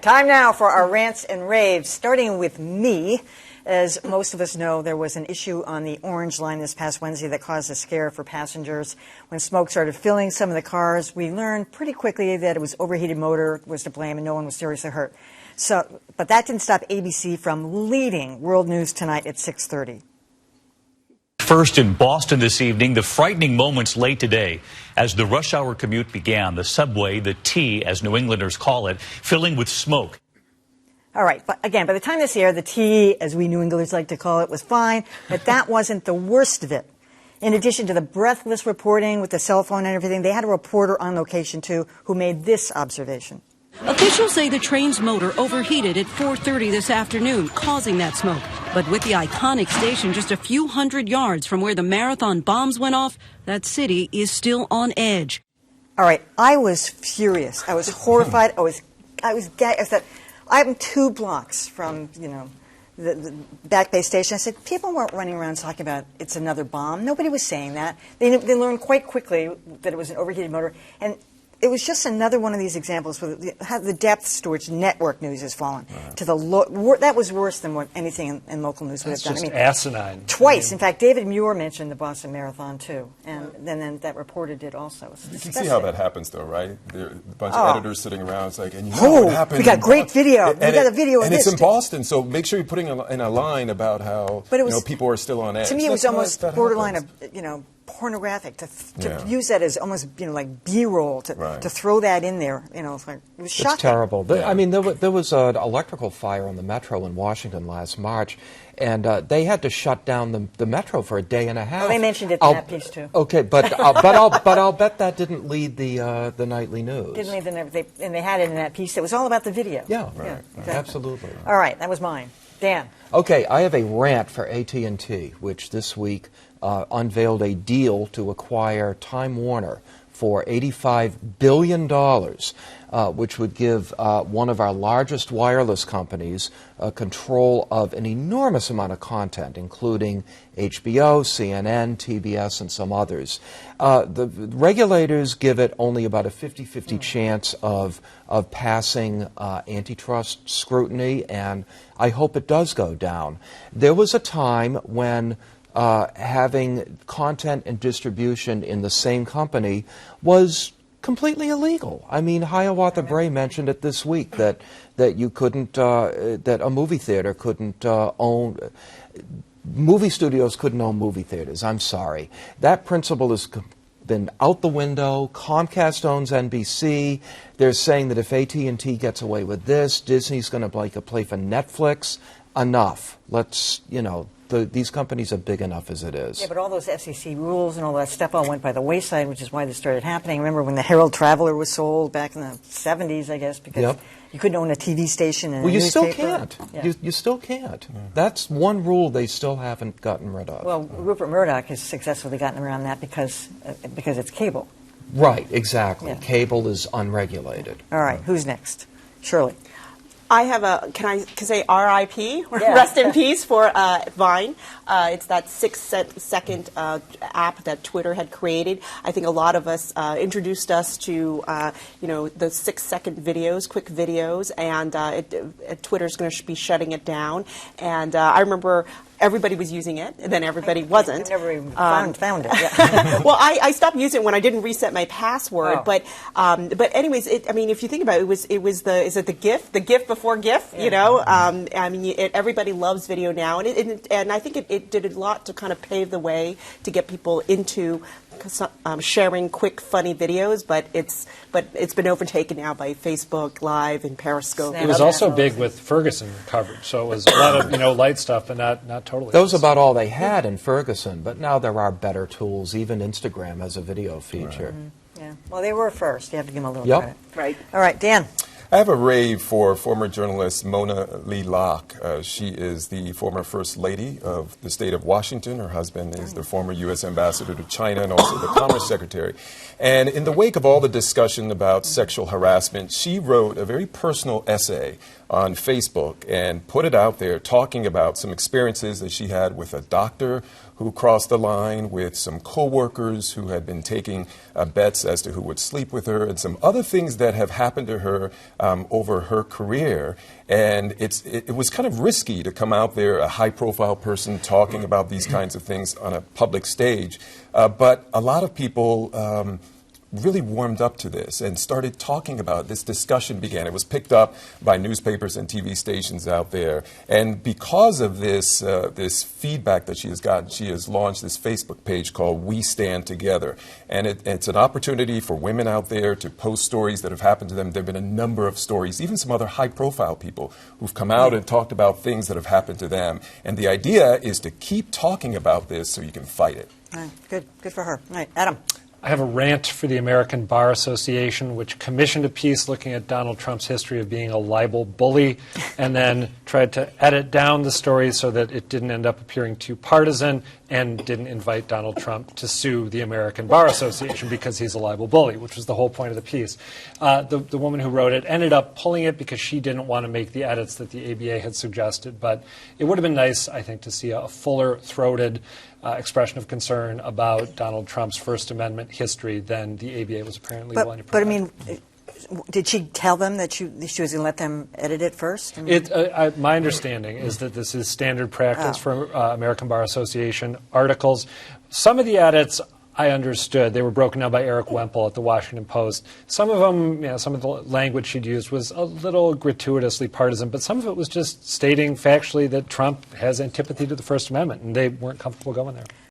Time now for our rants and raves, starting with me. As most of us know, there was an issue on the Orange Line this past Wednesday that caused a scare for passengers. When smoke started filling some of the cars, we learned pretty quickly that it was overheated motor was to blame and no one was seriously hurt. But that didn't stop ABC from leading World News Tonight at 6:30. First in Boston this evening, the frightening moments late today as the rush hour commute began. The subway, the T, as New Englanders call it, filling with smoke. All right, but again, by the time this aired, the T, as we New Englanders like to call it, was fine, but that wasn't the worst of it. In addition to the breathless reporting with the cell phone and everything, they had a reporter on location, too, who made this observation. Officials say the train's motor overheated at 4:30 this afternoon, causing that smoke. But with the iconic station just a few hundred yards from where the marathon bombs went off, that city is still on edge. All right, I was furious. I was horrified. I was gagged. I said, I'm 2 blocks from, the Back Bay station. I said, people weren't running around talking about it's another bomb. Nobody was saying that. They learned quite quickly that it was an overheated motor. And it was just another one of these examples where how the depths to which network news has fallen. Right. To the that was worse than what anything in local news would have done. That's just asinine. Twice. In fact, David Muir mentioned the Boston Marathon, too. And then that reporter did also. You can see how that happens, though, right? There are a bunch of editors sitting around. It's like, and you know what happened? We got great video. We got a video of and this. And it's in Boston, so make sure you're putting in a line about how people are still on edge. To me, it was almost borderline of, pornographic to use that as almost like B-roll to throw that in there. It's like it was shocking. It's terrible. I mean, there was an electrical fire on the metro in Washington last March, and they had to shut down the metro for a day and a half. Oh, they mentioned it in that piece too. Okay, but I'll bet that didn't lead the nightly news. Didn't lead and they had it in that piece. It was all about the video. Yeah, exactly. Absolutely. All right, that was mine. Dan. Okay, I have a rant for AT&T, which this week unveiled a deal to acquire Time Warner for $85 billion, which would give one of our largest wireless companies control of an enormous amount of content, including HBO, CNN, TBS, and some others. The regulators give it only about a 50-50 chance of passing antitrust scrutiny, and I hope it does go down. There was a time when having content and distribution in the same company was completely illegal. I mean, Hiawatha Bray mentioned it this week that you couldn't, that a movie theater couldn't own. Movie studios couldn't own movie theaters. I'm sorry. That principle has been out the window. Comcast owns NBC. They're saying that if AT&T gets away with this, Disney's going to play for Netflix. Enough. Let's, these companies are big enough as it is. Yeah, but all those FCC rules and all that stuff all went by the wayside, which is why this started happening. Remember when the Herald Traveler was sold back in the 70s, I guess, because you couldn't own a TV station and a newspaper. Well, you still can't. Yeah. You still can't. Yeah. That's one rule they still haven't gotten rid of. Well, Rupert Murdoch has successfully gotten around that because it's cable. Right, exactly. Yeah. Cable is unregulated. All right, who's next? Shirley. I have can I say R.I.P. Rest in peace for Vine. It's that 6-second app that Twitter had created. I think a lot of us introduced us to the 6-second videos, quick videos, and Twitter's going to be shutting it down. And I remember everybody was using it, and then everybody wasn't. I never even found it. Yeah. Well, I stopped using it when I didn't reset my password. Oh. But anyways, if you think about it, it was the GIF before GIF. Yeah. Everybody loves video now, and I think it did a lot to kind of pave the way to get people into sharing quick, funny videos. But it's been overtaken now by Facebook Live and Periscope. It was also big with Ferguson coverage, so it was a lot of light stuff, but not totally. That was about all they had in Ferguson, but now there are better tools. Even Instagram has a video feature. Right. Mm-hmm. Yeah. Well, they were first. You have to give them a little credit. Right. All right, Dan. I have a rave for former journalist Mona Lee Locke. She is the former First Lady of the state of Washington. Her husband is the former U.S. Ambassador to China and also the Commerce Secretary. And in the wake of all the discussion about sexual harassment, she wrote a very personal essay on Facebook and put it out there talking about some experiences that she had with a doctor who crossed the line, with some coworkers who had been taking bets as to who would sleep with her, and some other things that have happened to her over her career. And it was kind of risky to come out there, a high-profile person talking about these kinds of things on a public stage. But a lot of people really warmed up to this and started talking about it. This discussion began. It was picked up by newspapers and TV stations out there. And because of this, this feedback that she has gotten, she has launched this Facebook page called We Stand Together. And it's an opportunity for women out there to post stories that have happened to them. There have been a number of stories, even some other high-profile people who've come out and talked about things that have happened to them. And the idea is to keep talking about this so you can fight it. All right, good for her. All right, Adam. I have a rant for the American Bar Association, which commissioned a piece looking at Donald Trump's history of being a libel bully, and then tried to edit down the story so that it didn't end up appearing too partisan and didn't invite Donald Trump to sue the American Bar Association because he's a libel bully, which was the whole point of the piece. The woman who wrote it ended up pulling it because she didn't want to make the edits that the ABA had suggested, but it would have been nice, I think, to see a fuller-throated expression of concern about Donald Trump's First Amendment history than the ABA was apparently willing to provide. But I mean, did she tell them that she was going to let them edit it first? I mean, my understanding is that this is standard practice for American Bar Association articles. Some of the edits I understood. They were broken down by Eric Wemple at the Washington Post. Some of them, some of the language she'd used was a little gratuitously partisan, but some of it was just stating factually that Trump has antipathy to the First Amendment, and they weren't comfortable going there.